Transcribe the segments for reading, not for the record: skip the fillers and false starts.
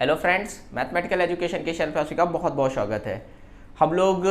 Hello friends, mathematical education के channel पर आपका बहुत बहुत स्वागत है। हम लोग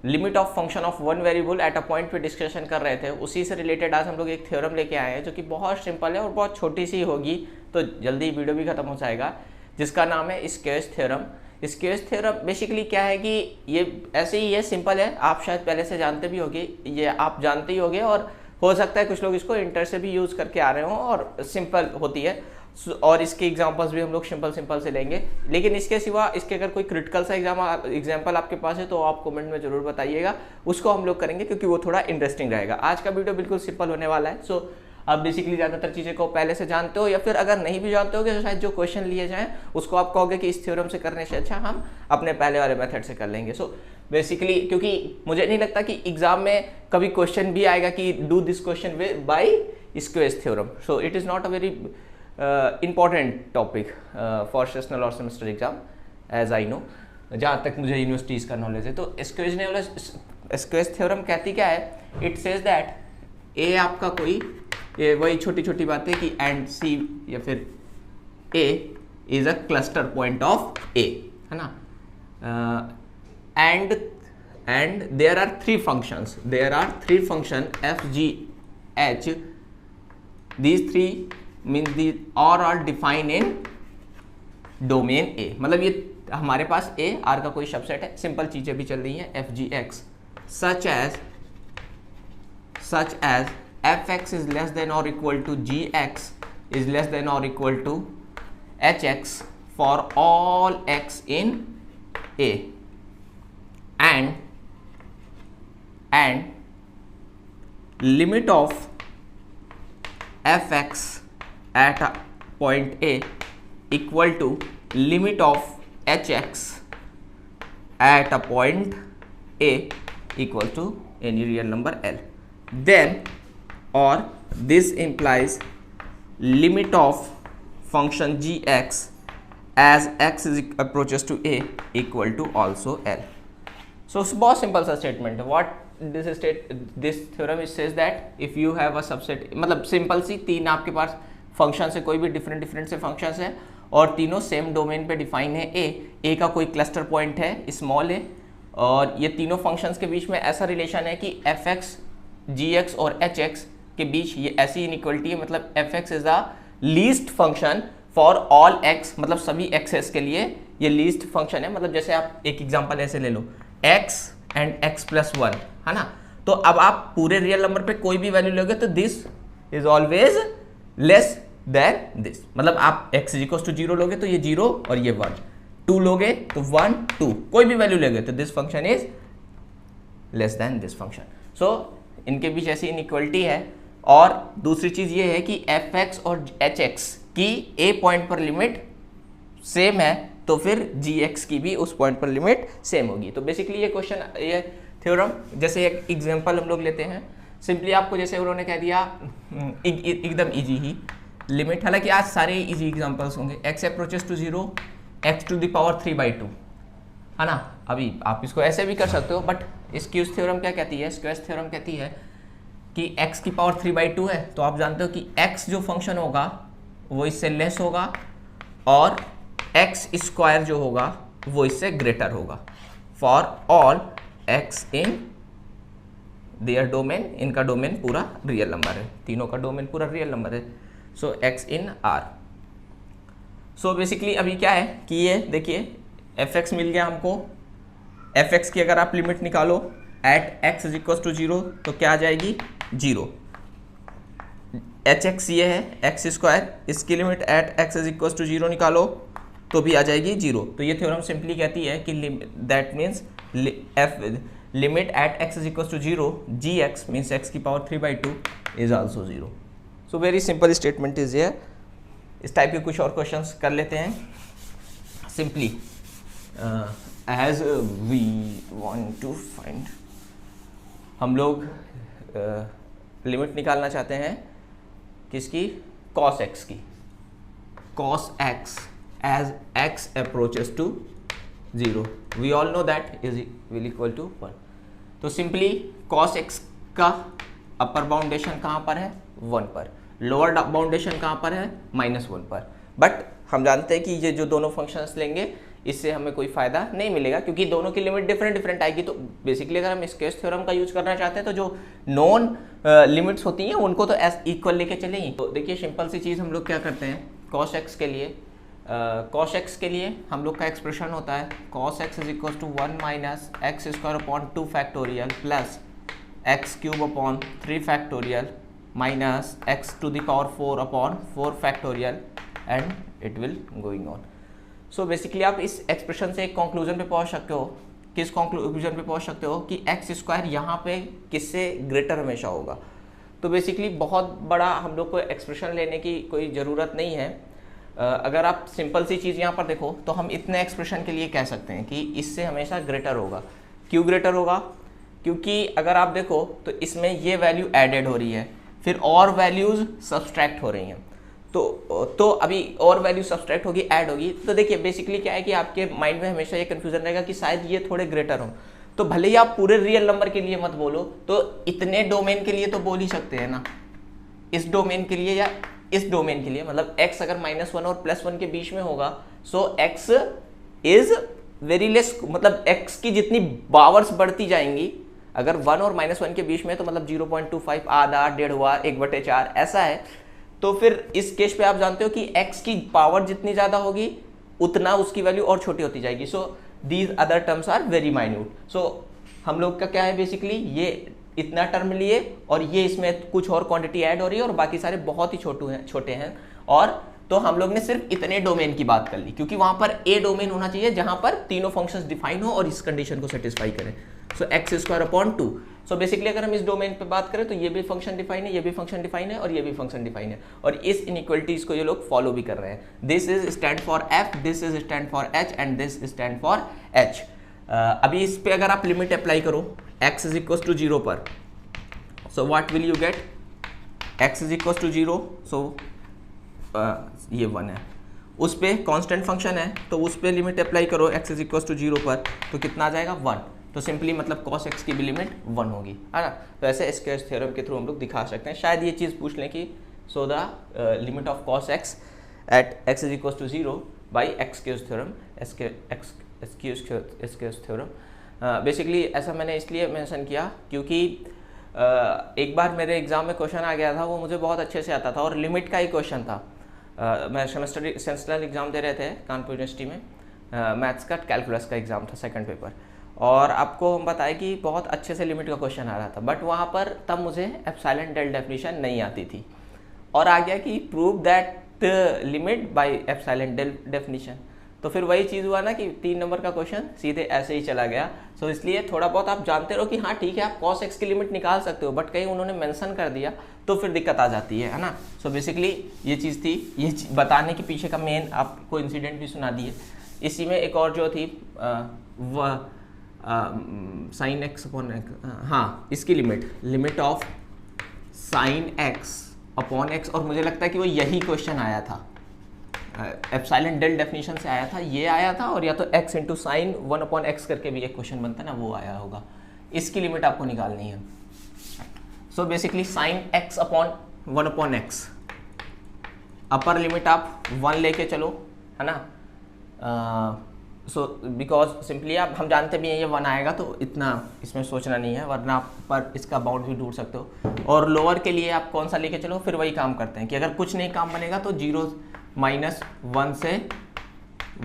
limit of function of one variable at a point पे डिस्कशन कर रहे थे। उसी से रिलेटेड आज हम लोग एक थ्योरम लेके आए हैं जो कि बहुत सिंपल है और बहुत छोटी सी होगी, तो जल्दी वीडियो भी खत्म हो जाएगा, जिसका नाम है square theorem. Square theorem basically क्या है कि ये ऐसे ही है, सिंपल है। आप शायद पहले से जानते भी होंगे, ये आप जानते ही होंगे, और हो सकता है कुछ लोग इसको इंटर से भी यूज़ करके आ रहे हों, और सिंपल होती है। और इसके एग्जांपल्स भी हम लोग सिंपल से लेंगे। लेकिन इसके सिवा इसके अगर कोई क्रिटिकल सा एग्जांपल आपके पास है तो आप कमेंट में जरूर बताइएगा, उसको हम लोग करेंगे क्योंकि वो थोड़ा इंटरेस्टिंग रहेगा। आज का वीडियो बिल्कुल सिंपल होने वाला है। सो आप बेसिकली ज़्यादातर चीज़ें को पहले से जानते हो, या फिर अगर नहीं भी जानते हो तो शायद जो क्वेश्चन लिए जाएँ उसको आप कहोगे कि इस थ्योरम से करने से अच्छा हम अपने पहले वाले मेथड से कर लेंगे। सो बेसिकली क्योंकि मुझे नहीं लगता कि एग्जाम में कभी क्वेश्चन भी आएगा कि do this question by square theorem. So it is not a very important topic for sessional और semester exam as I know, जहाँ तक मुझे यूनिवर्सिटीज़ का नॉलेज है। तो स्क्वेयर थ्योरम कहती क्या है? इट सेज दैट ए आपका कोई, ये वही छोटी छोटी बातें कि एंड सी या फिर A is a cluster point of A, है ना। And there are three function F G H, these three means the और are defined in domain A. मतलब ये हमारे पास ए आर का कोई सबसेट है। सिंपल चीजें भी चल रही हैं, f g x such as f x is less than और equal to g x is less than और equal to h x for all x in A, and limit of f x at a point A equal to limit of hx at a point A equal to any real number L. Then, or this implies limit of function gx as x is approaches to A equal to also L. So बहुत simple सा statement है। What this theorem says that if you have a subset, मतलब simple सी तीन आपके पास function है, कोई भी different से फंक्शंस है और तीनों सेम डोमेन पे डिफाइन है। ए का कोई क्लस्टर पॉइंट है स्मॉल ए, और ये तीनों फंक्शंस के बीच में ऐसा रिलेशन है कि एफ एक्स, जी एक्स और एच एक्स के बीच ये ऐसी इनइक्वलिटी है। मतलब F x is the least function for all x, मतलब सभी एक्सेस के लिए ये लीस्ट फंक्शन है। मतलब जैसे आप एक एग्जाम्पल ऐसे ले लो, x and x plus one, है ना। तो अब आप पूरे रियल नंबर पे कोई भी वैल्यू लोगे तो this is always less than this. मतलब आप x इक्वल टू 0 लोगे तो ये 0 और ये 1, 2 लोगे तो 1 2, कोई भी वैल्यू लोगे तो this function is less than this function. So इनके बीच ऐसी इनइक्वलिटी है। और दूसरी चीज ये है कि एफ एक्स और एच एक्स की ए पॉइंट पर लिमिट सेम है, तो फिर जी एक्स की भी उस पॉइंट पर लिमिट सेम होगी। तो बेसिकली ये क्वेश्चन, ये थ्योरम, जैसे एक एग्जाम्पल हम लोग लेते हैं। सिंपली आपको जैसे उन्होंने कह दिया एकदम इजी ही लिमिट, हालांकि आज सारे इजी एग्जांपल्स होंगे। x approaches to 0 x to the power 3/2, है ना। अभी आप इसको ऐसे भी कर सकते हो, बट स्क्वेयर थ्योरम क्या कहती है? स्क्वेयर थ्योरम कहती है कि x की पावर 3/2 है, तो आप जानते हो कि x जो फंक्शन होगा वो इससे लेस होगा, और x स्क्वायर जो होगा वो इससे ग्रेटर होगा for all x in their domain. इनका डोमेन पूरा रियल नंबर है, तीनों का डोमेन पूरा रियल नंबर है। सो x इन R। सो बेसिकली अभी क्या है कि ये देखिए एफ एक्स मिल गया हमको। एफ एक्स की अगर आप लिमिट निकालो at x is equal to 0 तो क्या आ जाएगी? 0। एच एक्स ये है एक्स स्क्वायर, इसकी limit at x is equal to 0 निकालो तो भी आ जाएगी 0। तो ये थ्योरम सिंपली कहती है कि that means F limit at x is equal to 0 G x means x की power 3/2 is also 0। So very simple statement is here. इस टाइप के कुछ और क्वेश्चंस कर लेते हैं। Simply as we want to find, हम लोग लिमिट निकालना चाहते हैं किसकी? cos x की। cos x as x approaches to 0, we all know that is will equal to 1। तो सिंपली cos x का अपर बाउंडेशन कहाँ पर है? 1 पर। लोअर बाउंडेशन कहाँ पर है? -1 पर। बट हम जानते हैं कि ये जो दोनों फंक्शंस लेंगे इससे हमें कोई फ़ायदा नहीं मिलेगा, क्योंकि दोनों की लिमिट डिफरेंट डिफरेंट आएगी। तो बेसिकली अगर हम स्क्वेयर थ्योरम का यूज करना चाहते हैं तो जो नॉन लिमिट्स होती हैं उनको तो एस इक्वल लेके चलेंगे। तो देखिए सिंपल सी चीज़ हम लोग क्या करते हैं, cos x के लिए हम लोग का एक्सप्रेशन होता है cos x is equal to 1 minus x square upon 2 factorial plus x cube upon 3 factorial minus x to the power 4 upon 4 factorial and it will going on. So basically आप इस expression से एक conclusion पे पहुंच सकते हो। किस conclusion पे पहुंच सकते हो कि एक्स स्क्वायर यहाँ पे किससे ग्रेटर हमेशा होगा। तो बेसिकली बहुत बड़ा हम लोग को एक्सप्रेशन लेने की कोई ज़रूरत नहीं है। अगर आप सिंपल सी चीज़ यहाँ पर देखो तो हम इतने एक्सप्रेशन के लिए कह सकते हैं कि इससे हमेशा ग्रेटर होगा। क्यों ग्रेटर होगा? क्योंकि अगर आप देखो तो इसमें ये वैल्यू एडेड हो रही है, फिर और वैल्यूज़ सब्सट्रैक्ट हो रही हैं। तो अभी और वैल्यू सब्सट्रैक्ट होगी, ऐड होगी। तो देखिए बेसिकली क्या है कि आपके माइंड में हमेशा ये कन्फ्यूजन रहेगा कि शायद ये थोड़े ग्रेटर हो। तो भले ही आप पूरे रियल नंबर के लिए मत बोलो, तो इतने डोमेन के लिए तो बोल ही सकते हैं ना, इस डोमेन के लिए या इस डोमेन के लिए। मतलब x अगर -1 और +1 के बीच में होगा, सो x इज वेरी लेस, मतलब x की जितनी पावर्स बढ़ती जाएंगी, अगर 1 और -1 के बीच में तो मतलब 0.25, आधा, 1/2, 1/4 ऐसा है। तो फिर इस केस पे आप जानते हो कि x की पावर जितनी ज़्यादा होगी उतना उसकी वैल्यू और छोटी होती जाएगी। So these other terms are very minute. So हम लोग का क्या है, बेसिकली ये इतना टर्म लिए और ये इसमें कुछ और क्वांटिटी ऐड हो रही है और बाकी सारे बहुत ही छोटे हैं। और तो हम लोग ने सिर्फ इतने डोमेन की बात कर ली, क्योंकि वहां पर ए डोमेन होना चाहिए जहां पर तीनों फंक्शंस डिफाइन हो और इस कंडीशन को सेटिस्फाई करें। So x square upon 2। So basically अगर हम इस डोमेन पे बात करें तो ये भी फंक्शन डिफाइन है, ये भी फंक्शन डिफाइन है और ये भी फंक्शन डिफाइन है, और इस इनइक्वालिटीज को ये लोग फॉलो भी कर रहे हैं। This is stand for F, this is stand for H and this stand for H. अभी इस पे अगर आप लिमिट अप्लाई करो x इज इक्वल टू 0 पर, so what will you get? x is equal to 0, सो ये 1 है, उस पे कांस्टेंट फंक्शन है तो उस पे लिमिट अप्लाई करो x इज इक्वल टू 0 पर, तो कितना आ जाएगा? 1। तो सिंपली मतलब cos x की भी लिमिट 1 होगी, है ना। तो ऐसे स्क्वायर थ्योरम के थ्रू हम लोग दिखा सकते हैं। शायद ये चीज़ पूछ लें कि so the limit of cos x at x is equal to 0 by squeeze theorem, squeeze theorem. Basically ऐसा मैंने इसलिए मेंशन किया क्योंकि एक बार मेरे एग्जाम में क्वेश्चन आ गया था, वो मुझे बहुत अच्छे से आता था और लिमिट का ही क्वेश्चन था। मैं सेमेस्टर एग्ज़ाम दे रहे थे कानपुर यूनिवर्सिटी में, मैथ्स का कैलकुलस का एग्ज़ाम था, सेकंड पेपर, और आपको हम बताएं कि बहुत अच्छे से लिमिट का क्वेश्चन आ रहा था, बट वहाँ पर तब मुझे एप्सिलॉन डेल डेफिनेशन नहीं आती थी और आ गया कि prove that limit by epsilon delta definition. तो फिर वही चीज़ हुआ ना कि 3 नंबर का क्वेश्चन सीधे ऐसे ही चला गया। सो इसलिए थोड़ा बहुत आप जानते रहो कि हाँ ठीक है आप cos x की लिमिट निकाल सकते हो, बट कहीं उन्होंने मेंशन कर दिया तो फिर दिक्कत आ जाती है ना। सो बेसिकली ये चीज़ थी, ये बताने के पीछे का मेन आपको इंसिडेंट भी सुना दिए। इसी में एक और जो थी साइन एक्स अपॉन एक्स, हाँ इसकी limit of sine x upon x, और मुझे लगता है कि वो यही क्वेश्चन आया था, एप्सिलॉन डेल डेफिनेशन से आया था, ये आया था, और या तो x into sine 1 upon x करके भी एक क्वेश्चन बनता है ना, वो आया होगा। इसकी लिमिट आपको निकालनी है। So basically sine x upon 1 upon x, upper limit आप 1 लेके चलो, है ना। सो बिकॉज सिंपली आप हम जानते भी हैं ये 1 आएगा, तो इतना इसमें सोचना नहीं है, वरना आप पर इसका बाउंड भी ढूंढ सकते हो। और लोअर के लिए आप कौन सा लेके चलो, फिर वही काम करते हैं कि अगर कुछ नहीं काम बनेगा तो 0 -1 से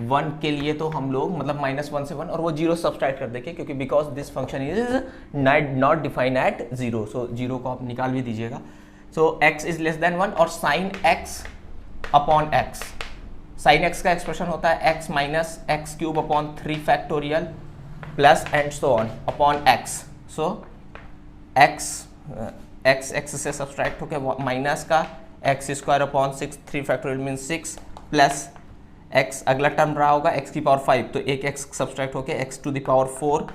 1 के लिए तो हम लोग मतलब -1 से 1 और वो 0 सब्सट्रैक्ट कर देंगे, क्योंकि because this function is not define at 0। So 0 को आप निकाल भी दीजिएगा। So x is less than 1 और sine x upon x, sine x का एक्सप्रेशन होता है x minus x cube upon 3 factorial plus and so on upon x। So x से सब्सट्रैक्ट होकर माइनस का x square upon 6, 3 factorial mean 6 plus x, अगला term रहा होगा x की पावर 5, तो एक x सब्सट्रैक्ट होकर x to the power 4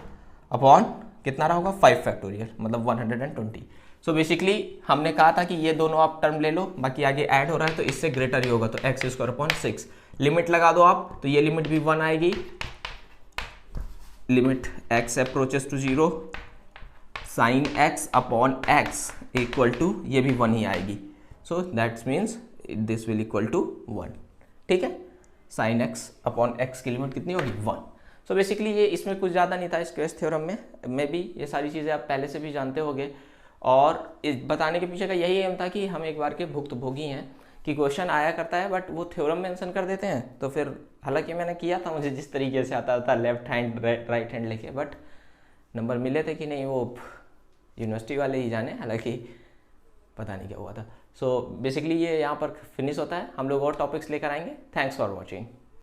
upon कितना रहा होगा 5 फैक्टोरियल, मतलब 120। सो बेसिकली हमने कहा था कि ये दोनों आप टर्म ले लो, बाकी आगे ऐड हो रहा है तो इससे ग्रेटर ही होगा, तो एक्स स्क्वायर अपॉन 6 लिमिट लगा दो आप, तो ये लिमिट भी 1 आएगी, limit x approaches to 0 sine x upon x equal to ये भी 1 ही आएगी। So that's means this will equal to 1। ठीक है, साइन एक्स अपॉन एक्स की लिमिट कितनी होगी 1। सो बेसिकली ये इसमें कुछ ज़्यादा नहीं था इस क्वेस्ट थ्योरम में भी ये सारी चीज़ें आप पहले से भी जानते होंगे, और इस बताने के पीछे का यही एम था कि हम एक बार के भुक्तभोगी हैं कि क्वेश्चन आया करता है बट वो थ्योरम मेंशन कर देते हैं, तो फिर हालांकि मैंने किया था, मुझे जिस तरीके से आता था लेफ्ट हैंड राइट हैंड लेके, बट नंबर मिले थे कि नहीं वो यूनिवर्सिटी वाले ही जाने, हालांकि पता नहीं क्या हुआ था। सो बेसिकली ये यहाँ पर फिनिश होता है, हम लोग और टॉपिक्स लेकर आएंगे। Thanks for watching.